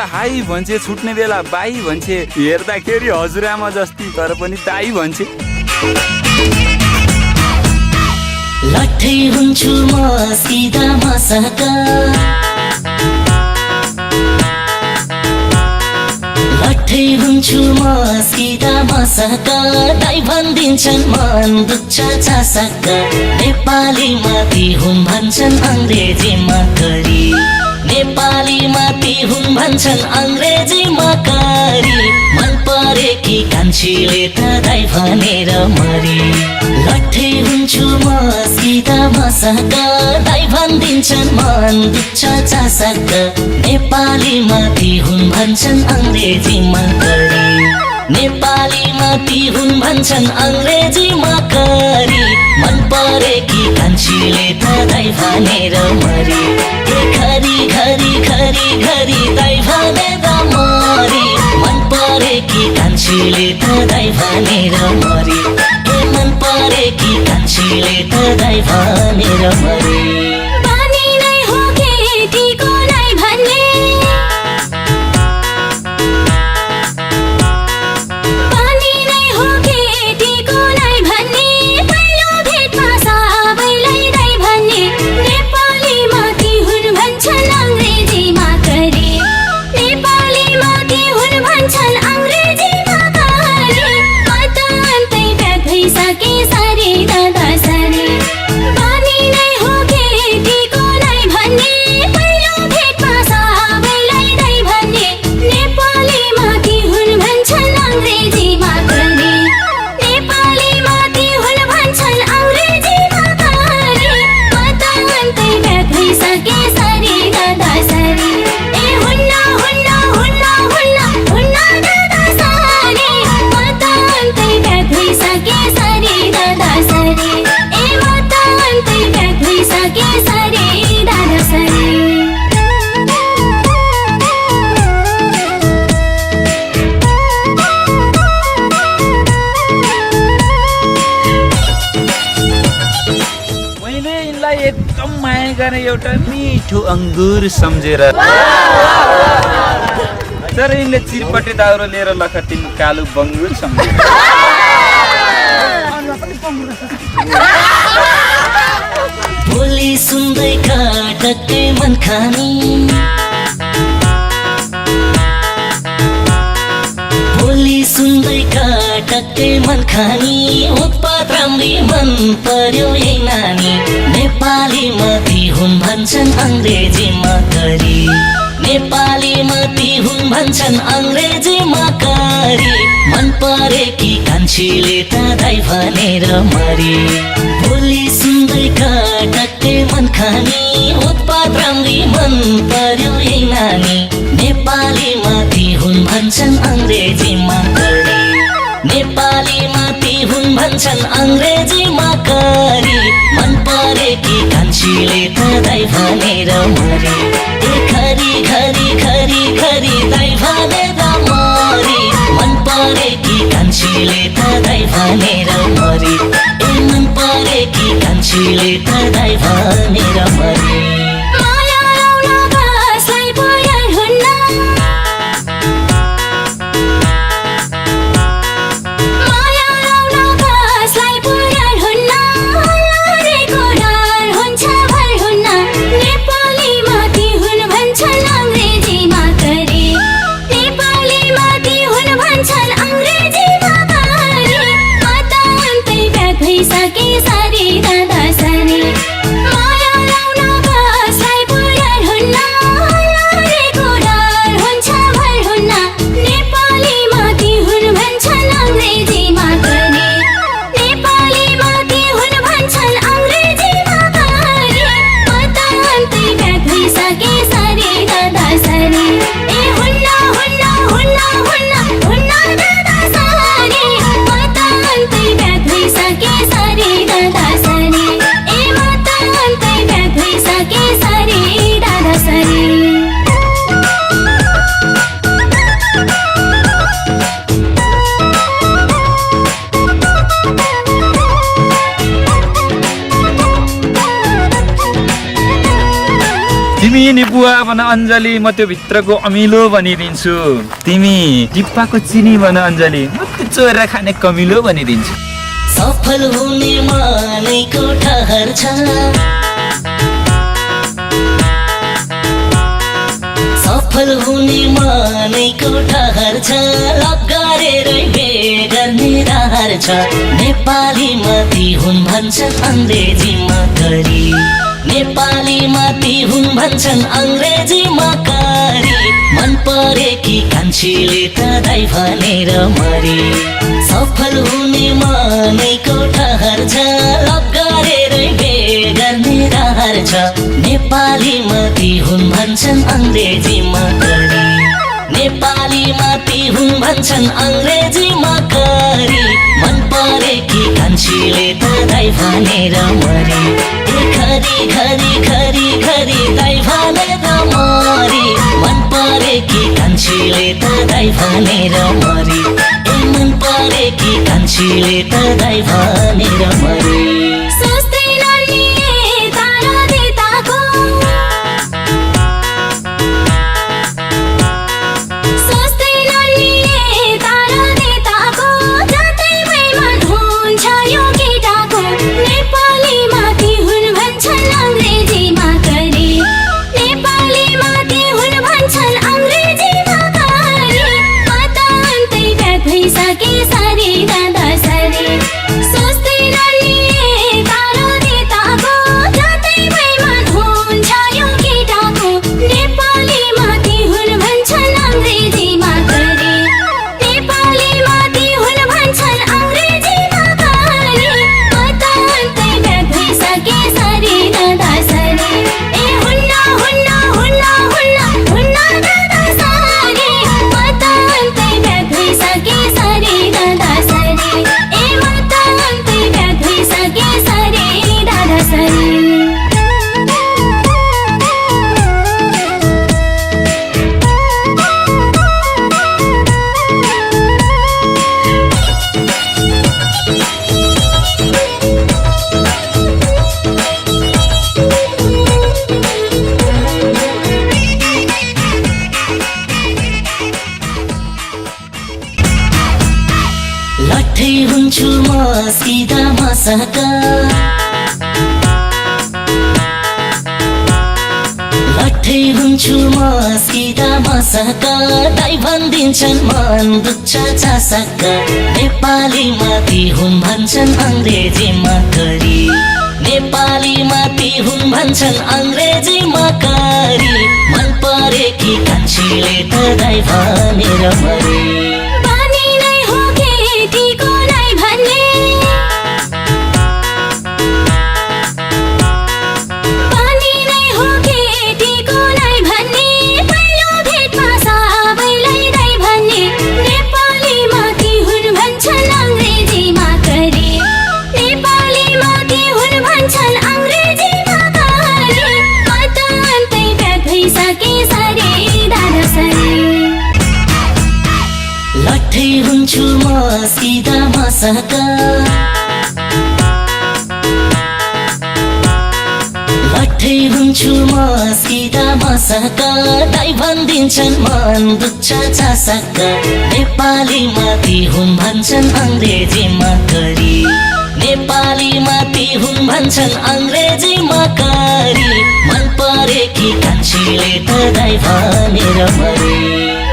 बेला हाई भन्छे, छुट्ने बेला बाई भन्छे, हेर्दाखेरि हजुरआमा जस्ती तर पनि दाई भन्छे। लट्ठै हुन्छु म सिधा मसका, लट्ठै हुन्छु म सिधा मसका, दाइ भनिदिन्छन् मन दुख्छ चासका। नेपालीमा ती हुन् भन्छन् अङ्ग्रेजीमा करी, नेपालीमा ती हुन् भन्छन् अङ्ग्रेजीमा करी। मन परेकी कान्छीले त दाइ भनेर मरी। लट्ठै हुन्छु म सिधा मसका, दाइ भनिदिन्छन् मन दुख्छ चासका। नेपालीमा ती हुन् भन्छन् अङ्ग्रेजीमा करी, नेपालीमा ती हुन् भन्छन् अङ्ग्रेजीमा करी। मन परेकी कान्छीले त दाइ भनेर मरी। घरी घरी घरी घरी दाइ भनेर मरी। मन परेकी कान्छीले त दाइ भनेर मरी। मन परेकी कान्छीले त दाइ भनेर मरी। एकदम माया गर्ने एउटा मिठो अङ्गुर सम्झेर, तर यिनले चिरपटे दाउरो लिएर लखटिन् कालो बङ्गुर सम्झेर। बोली सुन्दै काटकै मन खानी, बोली सुन्दै काटकै मन खानी। उत्पात राम्री मन पर्यो यही नानी। नेपालीमा ती हुन् भन्छन् अङ्ग्रेजीमा करी, नेपालीमा ती हुन् भन्छन् अङ्ग्रेजीमा करी। मन परेकी कान्छीले त दाइ भनेर मरी। बोली सुन्दै काटकै मन खानी। उत्पात राम्री मन पर्यो यही नानी। नेपालीमा ती हुन् भन्छन् अङ्ग्रेजीमा करी, नेपालीमा ती हुन् भन्छन् अङ्ग्रेजीमा करी। मन परेकी कान्छीले त दाइ भनेर मरी। घरी घरी घरी घरी दाइ भनेर मरी। मन परेकी कान्छीले त दाइ भनेर मरी। मन परेकी कान्छीले त दाइ भनेर मरी। सके सारी दादा सरी माया लाउन तिमी नि बुवा भन अञ्जली म त्यो भित्रको अमिलो भनिदिन्छु तिमी डिब्बाको चिनी भन अञ्जली म त्यो चोरेर खाने कमिलो भनिदिन्छु सफल हुने मानेको ठहर छ सफल हुने मानेको ठहर छ लप गरेर बे गर्ने रहर छ नेपालीमा ती हुन् भन्छन् अङ्ग्रेजीमा करी नेपालीमा ती हुन् भन्छन् अङ्ग्रेजीमा करी मन परेकी कान्छीले त दाइ भनेर मरी सफल हुने मानेको ठहर छ लप गरेर बे गर्ने रहर छ नेपालीमा ती हुन् भन्छन् अङ्ग्रेजीमा करी नेपालीमा ती हुन् भन्छन् अङ्ग्रेजीमा करी मन परेकी कान्छीले त दाइ भनेर मरी खरी खरी खरी खरी दाइ भनेर मरी मन परेकी कान्छीले त दाइ भनेर मरी मन परेकी कान्छीले त दाइ भनेर मरी लट्ठै हुन्छु म सिधा मसका लट्ठै हुन्छु म सिधा मसका दाइ भनिदिन्छन् मन दुख्छ चासका नेपालीमा ती हुन् भन्छन् अङ्ग्रेजीमा करी नेपालीमा ती हुन् भन्छन् अङ्ग्रेजीमा करी मन परेकी कान्छीले त दाइ भनेर मरी लट्ठै हुन्छु म सिधा मसका लट्ठै हुन्छु म सिधा मसका दाइ भनिदिन्छन् मन दुख्छ चासका नेपालीमा ती हुन् भन्छन् अङ्ग्रेजीमा करी नेपालीमा ती हुन् भन्छन् अङ्ग्रेजीमा करी मन परेकी कान्छीले त दाइ भनेर मरी